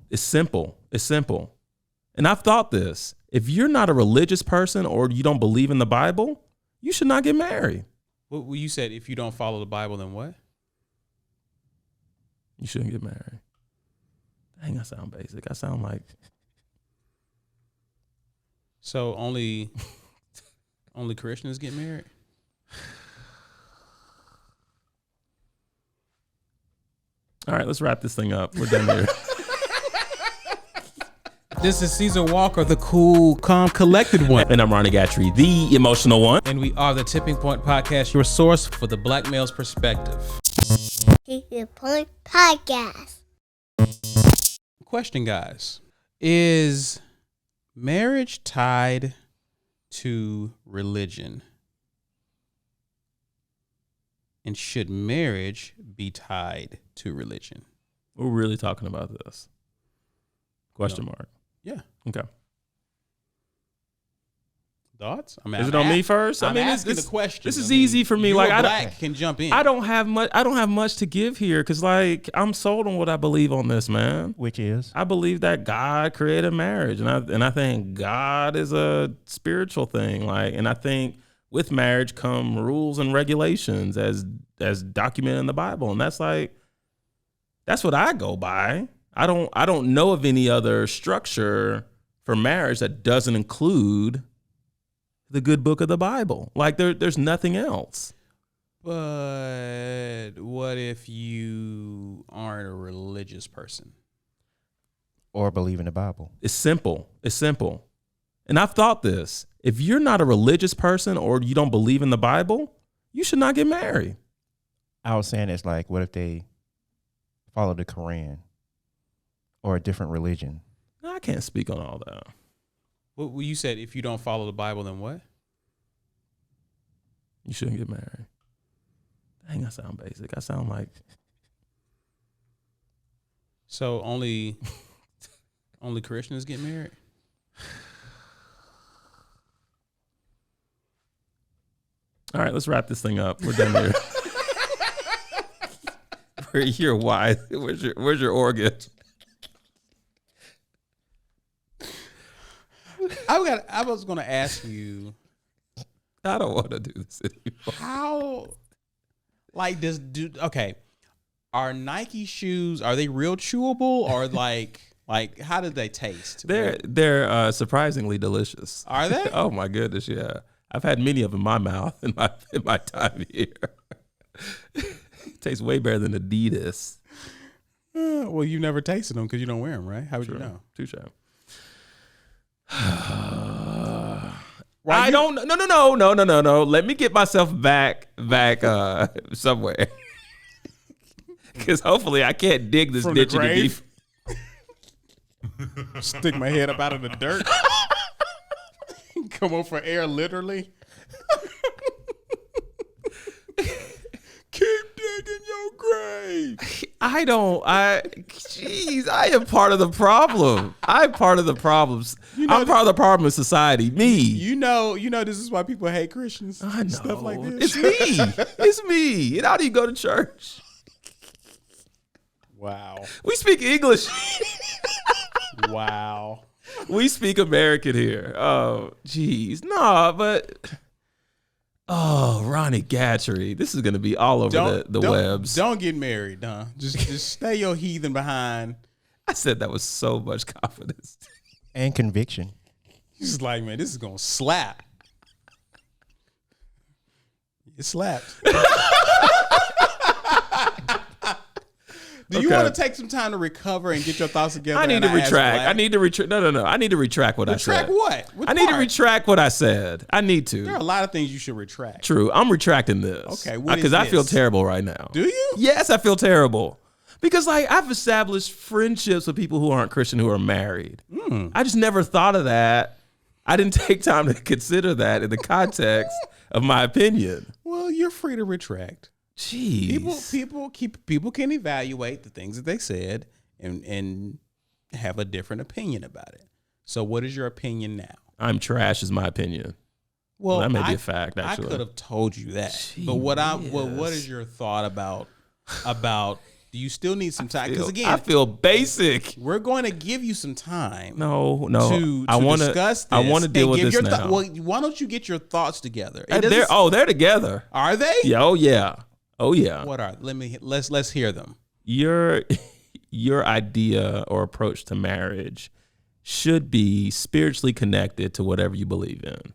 It's simple. It's simple. And I've thought this. If you're not a religious person or you don't believe in the Bible, you should not get married. Well, you said if you don't follow the Bible, then what? You shouldn't get married. Dang, I sound basic. I sound like... So only Christians get married? All right, let's wrap this thing up. We're done here. This is Caesar Walker, the cool, calm, collected one. And I'm Ronnie Gatrey, the emotional one. And we are the Tipping Point Podcast, your source for the black male's perspective. Tipping Point Podcast. Question, guys. Is marriage tied to religion? And should marriage be tied to religion? We're really talking about this. Question mark. Yeah. Okay. Thoughts? Is it on me first? I'm asking the question. This is easy for me. Like, I can jump in. I don't have much to give here because, like, I'm sold on what I believe on this, man. Which is? I believe that God created marriage, and I think God is a spiritual thing. Like, and I think with marriage come rules and regulations as documented in the Bible, and that's what I go by. I don't know of any other structure for marriage that doesn't include the good book of the Bible. Like there's nothing else. But what if you aren't a religious person? Or believe in the Bible? It's simple. It's simple. And I've thought this. If you're not a religious person or you don't believe in the Bible, you should not get married. I was saying it's like, what if they follow the Quran or a different religion? I can't speak on all that. Well, you said if you don't follow the Bible, then what? You shouldn't get married. Dang, I sound basic. I sound like... So only Christians get married? All right, let's wrap this thing up. We're done here. You're wise. Where's your organ? I was going to ask you. I don't want to do this anymore. How, like, okay, are Nike shoes, are they real chewable or like how did they taste? They're surprisingly delicious. Are they? Oh my goodness, yeah. I've had many of them in my mouth in my time here. It tastes way better than Adidas. Well, you never tasted them because you don't wear them, right? How would you know? Touche. Right, No. Let me get myself back somewhere. Because hopefully I can't dig this From ditch the any deep. Stick my head up out of the dirt. Come on for air, literally. Keep digging your grave. I am part of the problem. I'm part of the problems. I'm part of the problem in society. Me. You know, this is why people hate Christians. I know. Stuff like this. It's me. And how do you go to church? Wow. We speak English. Wow. We speak American here. Oh, geez. No, but... Oh, Ronnie Gatrey. This is going to be all over the webs. Don't get married, huh? Just stay your heathen behind. I said that with so much confidence. And conviction. He's like, man, this is going to slap. It slapped. Do you want to take some time to recover and get your thoughts together? I need to retract. No. I need to retract what I said. Retract what? I need to retract what I said. I need to. There are a lot of things you should retract. True. I'm retracting this. Okay. Because I feel terrible right now. Do you? Yes, I feel terrible. Because like I've established friendships with people who aren't Christian who are married. I just never thought of that. I didn't take time to consider that in the context of my opinion. Well, you're free to retract. Jeez. People can evaluate the things that they said and have a different opinion about it. So what is your opinion now? I'm trash is my opinion. Well, that may be a fact, actually. I could have told you that. Jeez. But what is your thought about Do you still need some time? Because I again, feel basic. we're going to give you some time. No. To I want discuss this. I want to deal with give this your now. well, why don't you get your thoughts together? They're together. Are they? Yeah. Oh yeah. What are? Let's hear them. Your idea or approach to marriage should be spiritually connected to whatever you believe in.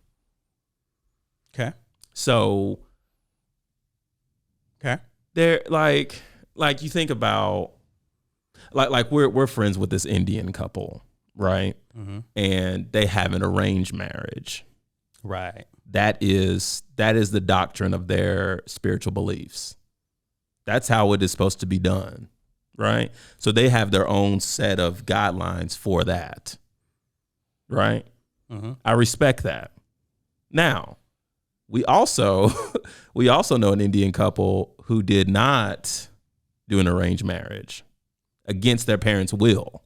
Okay. So they're like you think about like we're friends with this Indian couple, right? Mm-hmm. And they have an arranged marriage. Right. That is the doctrine of their spiritual beliefs. That's how it is supposed to be done, right? So they have their own set of guidelines for that, right? Mm-hmm. I respect that. Now, we also know an Indian couple who did not do an arranged marriage against their parents' will.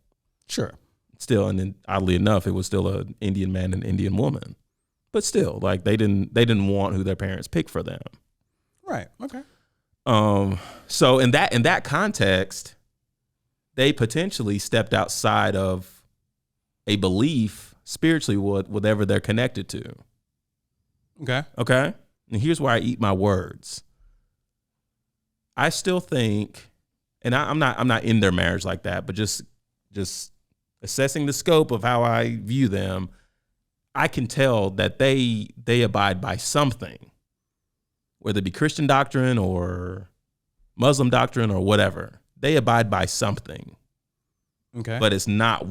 Sure. Still, and then oddly enough, it was still an Indian man and Indian woman. But still, like they didn't want who their parents picked for them. Right. Okay. So in that context, they potentially stepped outside of a belief spiritually whatever they're connected to. Okay. And here's where I eat my words. I still think, and I'm not in their marriage like that, but just assessing the scope of how I view them, I can tell that they abide by something, whether it be Christian doctrine or Muslim doctrine or whatever. They abide by something. Okay. But it's not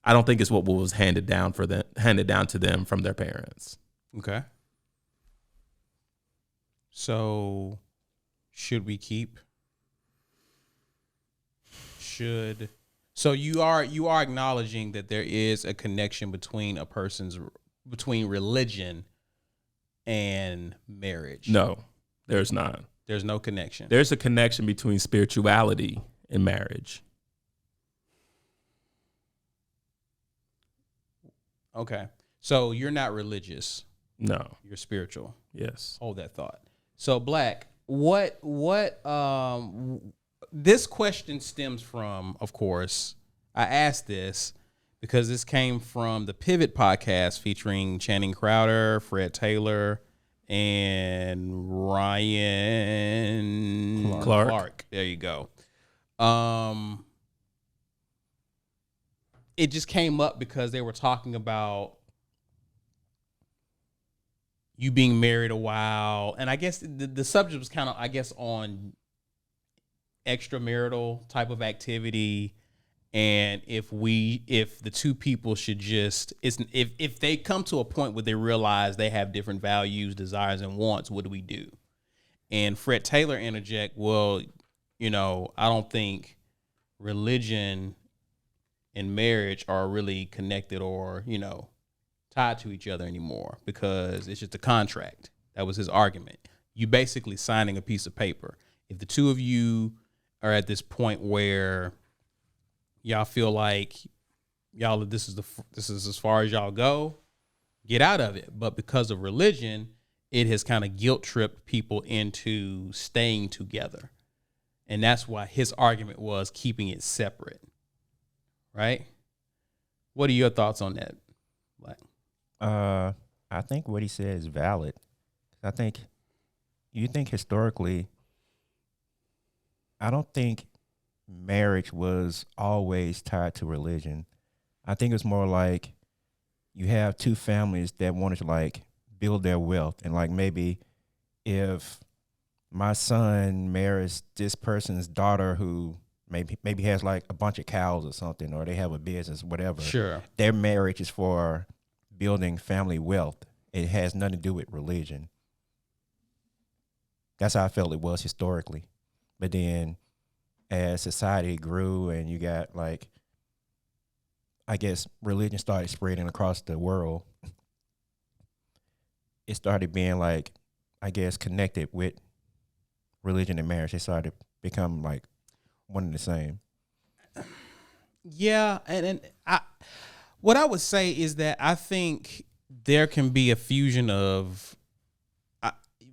I don't think it's what was handed down to them from their parents. Okay. So should we keep? So you are acknowledging that there is a connection between religion and marriage. No, there's not. There's no connection. There's a connection between spirituality and marriage. Okay. So you're not religious. No. You're spiritual. Yes. Hold that thought. So Black, what this question stems from, of course, I asked this because this came from the Pivot podcast featuring Channing Crowder, Fred Taylor, and Ryan Clark. There you go. It just came up because they were talking about you being married a while. And I guess the subject was kind of, on extramarital type of activity. And if the two people should just, if they come to a point where they realize they have different values, desires, and wants, what do we do? And Fred Taylor interject, well, I don't think religion and marriage are really connected or, tied to each other anymore because it's just a contract. That was his argument. You basically signing a piece of paper. If the two of you are at this point where y'all feel like this is as far as y'all go, get out of it. But because of religion, it has kind of guilt tripped people into staying together. And that's why his argument was keeping it separate. Right? What are your thoughts on that, Black? I think what he said is valid. I think historically, I don't think marriage was always tied to religion. I think it's more like you have two families that wanted to build their wealth, and maybe if my son marries this person's daughter who maybe has a bunch of cows or something, or they have a business, whatever. Sure. Their marriage is for building family wealth. It has nothing to do with religion. That's how I felt it was historically. But then as society grew and you got religion started spreading across the world, it started being connected with religion and marriage. They started to become one and the same. Yeah, and what I would say is that I think there can be a fusion of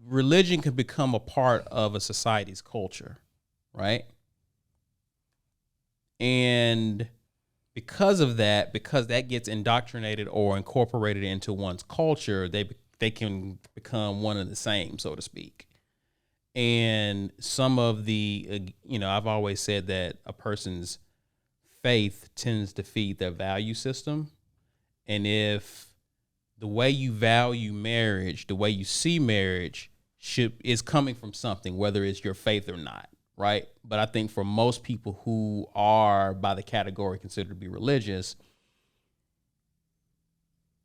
religion can become a part of a society's culture. right? And because of that, because that gets indoctrinated or incorporated into one's culture, they can become one and the same, so to speak. And some of the, I've always said that a person's faith tends to feed their value system. And if the way you value marriage, the way you see marriage is coming from something, whether it's your faith or not, right? But I think for most people who are by the category considered to be religious,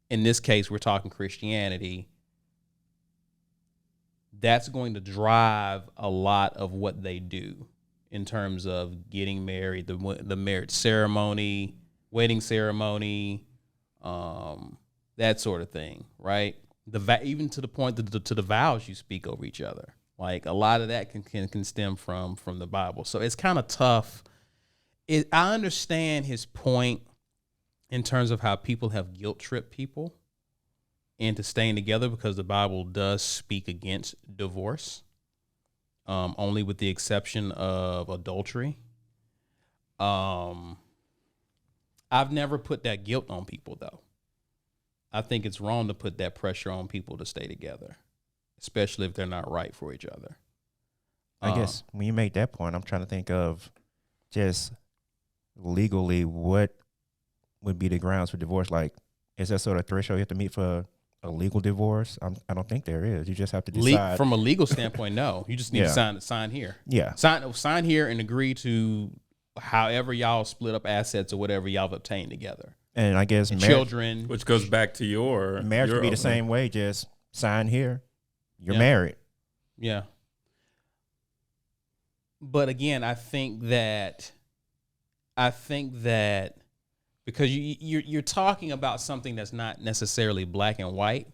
in this case, we're talking Christianity, that's going to drive a lot of what they do in terms of getting married, the marriage ceremony, wedding ceremony, that sort of thing, right? Even to the point to the vows you speak over each other. Like a lot of that can stem from the Bible. So it's kind of tough. I understand his point in terms of how people have guilt tripped people into staying together, because the Bible does speak against divorce, only with the exception of adultery. I've never put that guilt on people, though. I think it's wrong to put that pressure on people to stay together, especially if they're not right for each other. I guess when you make that point, I'm trying to think of just legally what would be the grounds for divorce. Like, is that sort of threshold you have to meet for a legal divorce? I don't think there is. You just have to decide. From a legal standpoint, no. You just need to sign here. Yeah. Sign here and agree to however y'all split up assets or whatever y'all have obtained together. And I guess children. Which goes back to your marriage would be the same way. Just sign here. You're married. Yeah. But again, I think that because you're talking about something that's not necessarily black and white.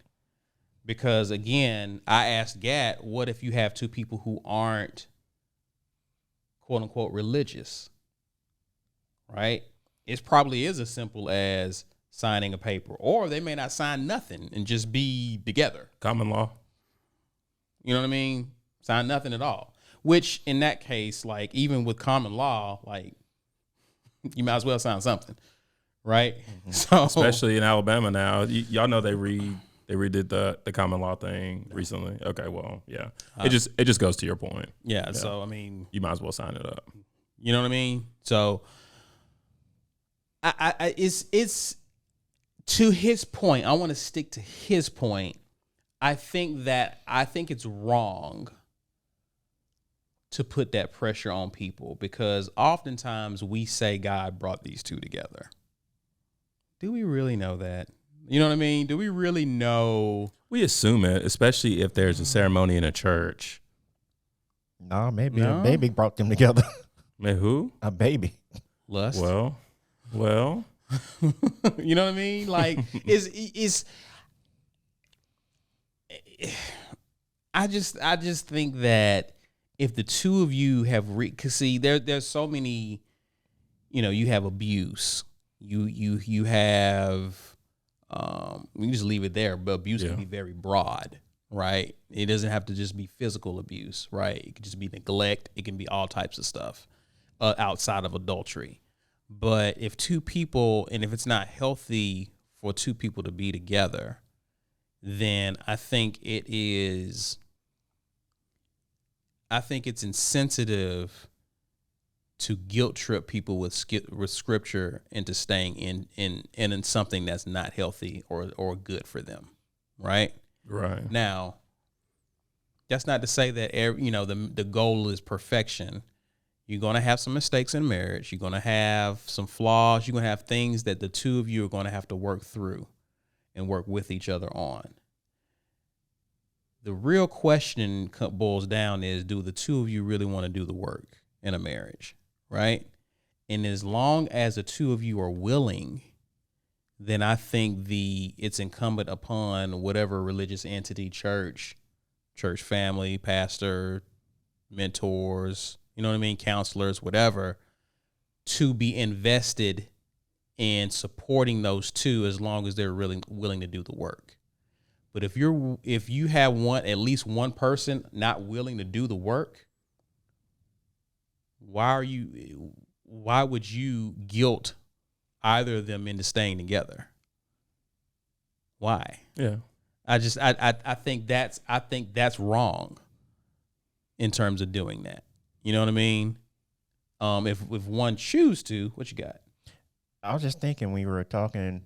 Because again, I asked Gat, what if you have two people who aren't quote unquote religious, right? It probably is as simple as signing a paper, or they may not sign nothing and just be together. Common law. You know what I mean? Sign nothing at all. Which in that case, like even with common law, like you might as well sign something, right? Mm-hmm. So especially in Alabama now, y'all know they redid the common law thing recently. Okay, well, yeah, it just goes to your point. Yeah. So I mean, you might as well sign it up. You know what I mean? So it's to his point. I want to stick to his point. I think it's wrong to put that pressure on people, because oftentimes we say God brought these two together. Do we really know that? You know what I mean? Do we really know? We assume it, especially if there's a ceremony in a church. No, maybe a baby brought them together. Man, who? A baby. Lust. Well. You know what I mean? Like, I just think that if the two of you have because see, there's so many, you have abuse, you have, we can just leave it there, but abuse can be very broad, right? It doesn't have to just be physical abuse, right? It could just be neglect. It can be all types of stuff outside of adultery. But if two people, and if it's not healthy for two people to be together, then I think it's insensitive to guilt trip people with scripture into staying in something that's not healthy or good for them, right? Right. Now, that's not to say that the goal is perfection. You're going to have some mistakes in marriage. You're going to have some flaws. You're going to have things that the two of you are going to have to work through and work with each other on. The real question boils down is, do the two of you really want to do the work in a marriage, right? And as long as the two of you are willing, then I think it's incumbent upon whatever religious entity, church family, pastor, mentors, you know what I mean, counselors, whatever, to be invested in supporting those two as long as they're really willing to do the work. But if you have at least one person not willing to do the work, why would you guilt either of them into staying together? Why? Yeah. I think that's wrong in terms of doing that. You know what I mean? If one choose to, what you got? I was just thinking when we were talking,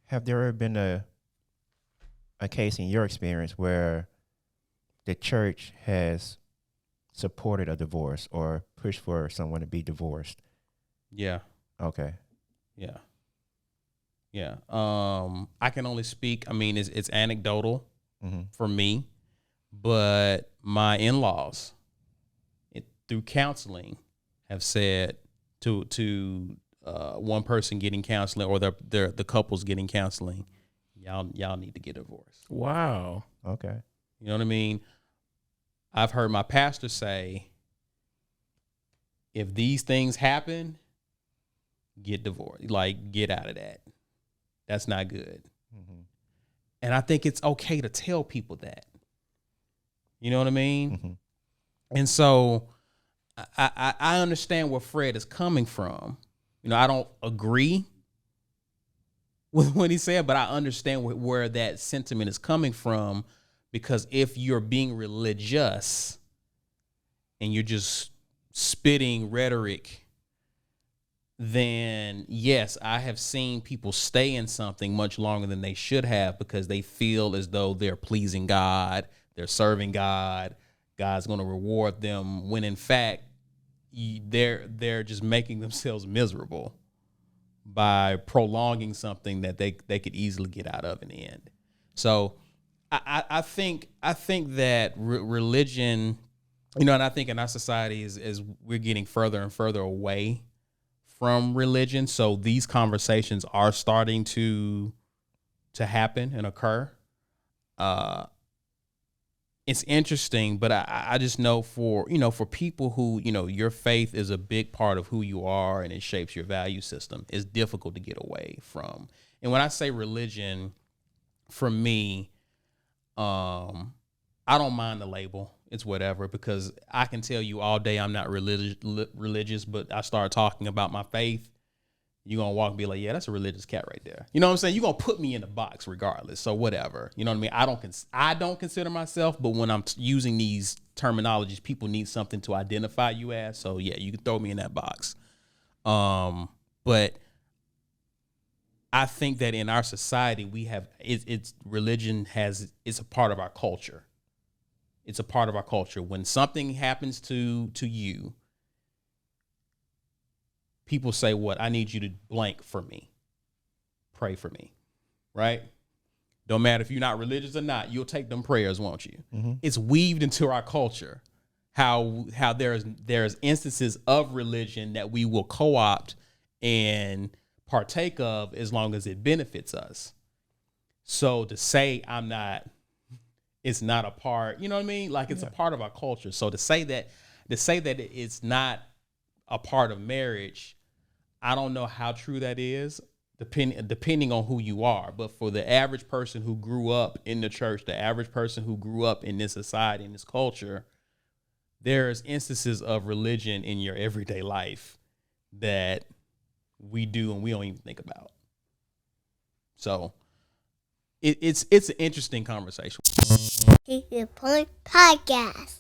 have there ever been a case in your experience where the church has supported a divorce or pushed for someone to be divorced? Yeah. Okay. Yeah. Yeah. I can only speak. I mean, it's anecdotal for me, but my in-laws, through counseling, have said to one person getting counseling or the couples getting counseling, y'all need to get divorced. Wow. Okay. You know what I mean? I've heard my pastor say, if these things happen, get divorced. Like, get out of that. That's not good. Mm-hmm. And I think it's okay to tell people that. You know what I mean? Mm-hmm. And so I understand where Fred is coming from. You know, I don't agree with what he said, but I understand where that sentiment is coming from, because if you're being religious and you're just spitting rhetoric, then yes, I have seen people stay in something much longer than they should have because they feel as though they're pleasing God, they're serving God, God's going to reward them, when in fact they're just making themselves miserable by prolonging something that they could easily get out of in the end. So I think that religion, you know, and I think in our society as we're getting further and further away from religion, so these conversations are starting to happen and occur. It's interesting, but I just know for people who, you know, your faith is a big part of who you are and it shapes your value system, it's difficult to get away from. And when I say religion, for me, I don't mind the label. It's whatever, because I can tell you all day I'm not religious, but I start talking about my faith, you're going to walk and be like, yeah, that's a religious cat right there. You know what I'm saying? You're going to put me in the box regardless. So whatever. You know what I mean? I don't consider myself, but when I'm using these terminologies, people need something to identify you as. So yeah, you can throw me in that box. But I think that in our society, we have, religion it's a part of our culture. It's a part of our culture. When something happens to you, people say, what? I need you to blank for me. Pray for me. Right? Don't matter if you're not religious or not, you'll take them prayers, won't you? Mm-hmm. It's weaved into our culture how there's instances of religion that we will co-opt and partake of as long as it benefits us. So to say it's not a part, you know what I mean? Like, it's a part of our culture. So to say that it's not a part of marriage, I don't know how true that is, depending on who you are. But for the average person who grew up in the church, the average person who grew up in this society, in this culture, there's instances of religion in your everyday life that we do and we don't even think about. So it's an interesting conversation. Viewpoint Podcast.